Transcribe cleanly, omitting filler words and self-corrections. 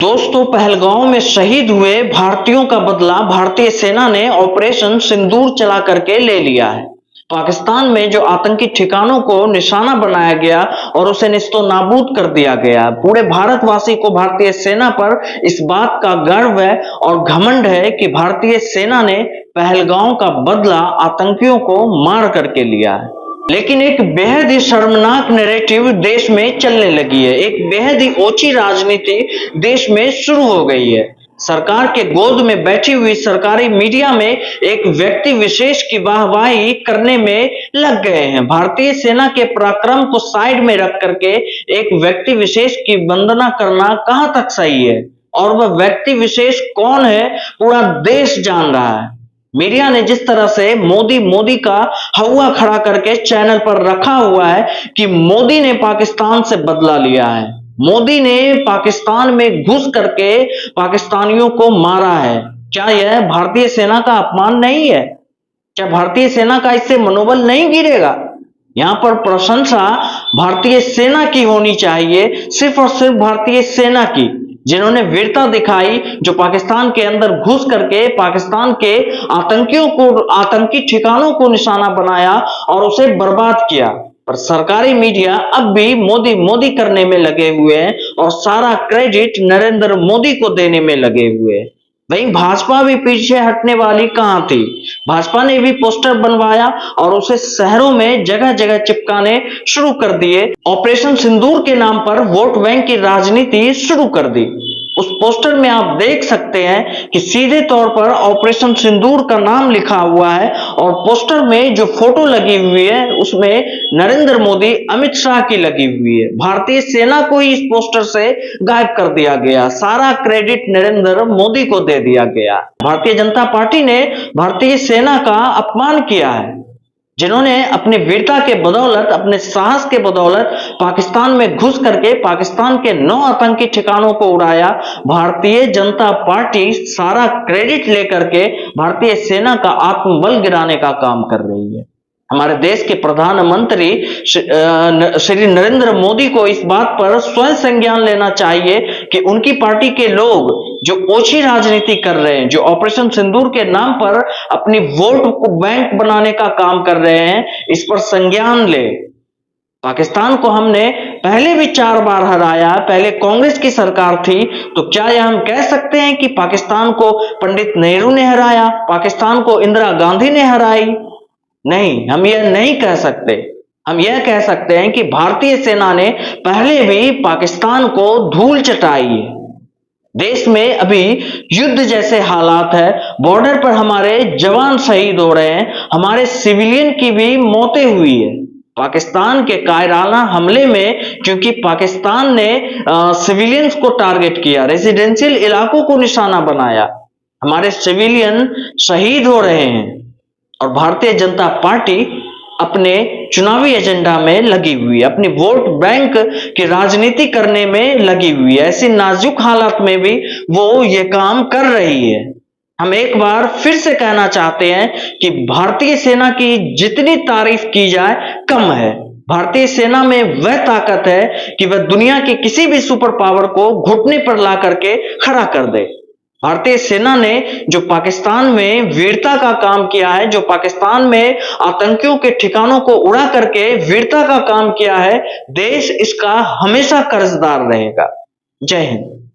दोस्तों, पहलगांव में शहीद हुए भारतीयों का बदला भारतीय सेना ने ऑपरेशन सिंदूर चला करके ले लिया है। पाकिस्तान में जो आतंकी ठिकानों को निशाना बनाया गया और उसे निस्तो नाबूद कर दिया गया। पूरे भारतवासी को भारतीय सेना पर इस बात का गर्व है और घमंड है कि भारतीय सेना ने पहलगांव का बदला आतंकियों को मार करके लिया है। लेकिन एक बेहद ही शर्मनाक नैरेटिव देश में चलने लगी है। एक बेहद ही ओछी राजनीति देश में शुरू हो गई है। सरकार के गोद में बैठी हुई सरकारी मीडिया में एक व्यक्ति विशेष की वाहवाही करने में लग गए हैं। भारतीय सेना के पराक्रम को साइड में रख करके एक व्यक्ति विशेष की वंदना करना कहां तक सही है, और वह व्यक्ति विशेष कौन है पूरा देश जान रहा है। मीडिया ने जिस तरह से मोदी मोदी का हवा खड़ा करके चैनल पर रखा हुआ है कि मोदी ने पाकिस्तान से बदला लिया है, मोदी ने पाकिस्तान में घुस करके पाकिस्तानियों को मारा है। क्या यह भारतीय सेना का अपमान नहीं है? क्या भारतीय सेना का इससे मनोबल नहीं गिरेगा? यहाँ पर प्रशंसा भारतीय सेना की होनी चाहिए, सिर्फ और सिर्फ भारतीय सेना की, जिन्होंने वीरता दिखाई, जो पाकिस्तान के अंदर घुस करके पाकिस्तान के आतंकियों को, आतंकी ठिकानों को निशाना बनाया और उसे बर्बाद किया। पर सरकारी मीडिया अब भी मोदी मोदी करने में लगे हुए हैं और सारा क्रेडिट नरेंद्र मोदी को देने में लगे हुए हैं। वहीं भाजपा भी पीछे हटने वाली कहां थी। भाजपा ने भी पोस्टर बनवाया और उसे शहरों में जगह जगह चिपकाने शुरू कर दिए। ऑपरेशन सिंदूर के नाम पर वोट बैंक की राजनीति शुरू कर दी। उस पोस्टर में आप देख सकते हैं कि सीधे तौर पर ऑपरेशन सिंदूर का नाम लिखा हुआ है और पोस्टर में जो फोटो लगी हुई है उसमें नरेंद्र मोदी, अमित शाह की लगी हुई है। भारतीय सेना को ही इस पोस्टर से गायब कर दिया गया। सारा क्रेडिट नरेंद्र मोदी को दे दिया गया। भारतीय जनता पार्टी ने भारतीय सेना का अपमान किया है, जिन्होंने अपनी वीरता के बदौलत, अपने साहस के बदौलत पाकिस्तान में घुस करके पाकिस्तान के 9 आतंकी ठिकानों को उड़ाया। भारतीय जनता पार्टी सारा क्रेडिट लेकर के भारतीय सेना का आत्मबल गिराने का काम कर रही है। हमारे देश के प्रधानमंत्री श्री नरेंद्र मोदी को इस बात पर स्वयं संज्ञान लेना चाहिए कि उनकी पार्टी के लोग जो ओछी राजनीति कर रहे हैं, जो ऑपरेशन सिंदूर के नाम पर अपनी वोट को बैंक बनाने का काम कर रहे हैं, इस पर संज्ञान ले। पाकिस्तान को हमने पहले भी 4 बार हराया, पहले कांग्रेस की सरकार थी, तो क्या यह हम कह सकते हैं कि पाकिस्तान को पंडित नेहरू ने हराया, पाकिस्तान को इंदिरा गांधी ने हराई? नहीं, हम यह नहीं कह सकते। हम यह कह सकते हैं कि भारतीय सेना ने पहले भी पाकिस्तान को धूल चटाई है। देश में अभी युद्ध जैसे हालात है, बॉर्डर पर हमारे जवान शहीद हो रहे हैं, हमारे सिविलियन की भी मौतें हुई है। पाकिस्तान के कायराना हमले में, क्योंकि पाकिस्तान ने सिविलियंस को टारगेट किया, रेजिडेंशियल इलाकों को निशाना बनाया, हमारे सिविलियन शहीद हो रहे हैं और भारतीय जनता पार्टी अपने चुनावी एजेंडा में लगी हुई है, अपनी वोट बैंक की राजनीति करने में लगी हुई है। ऐसी नाजुक हालात में भी वो ये काम कर रही है। हम एक बार फिर से कहना चाहते हैं कि भारतीय सेना की जितनी तारीफ की जाए कम है। भारतीय सेना में वह ताकत है कि वह दुनिया के किसी भी सुपर पावर को घुटने पर ला करके खड़ा कर दे। भारतीय सेना ने जो पाकिस्तान में वीरता का काम किया है, जो पाकिस्तान में आतंकियों के ठिकानों को उड़ा करके वीरता का काम किया है, देश इसका हमेशा कर्जदार रहेगा। जय हिंद।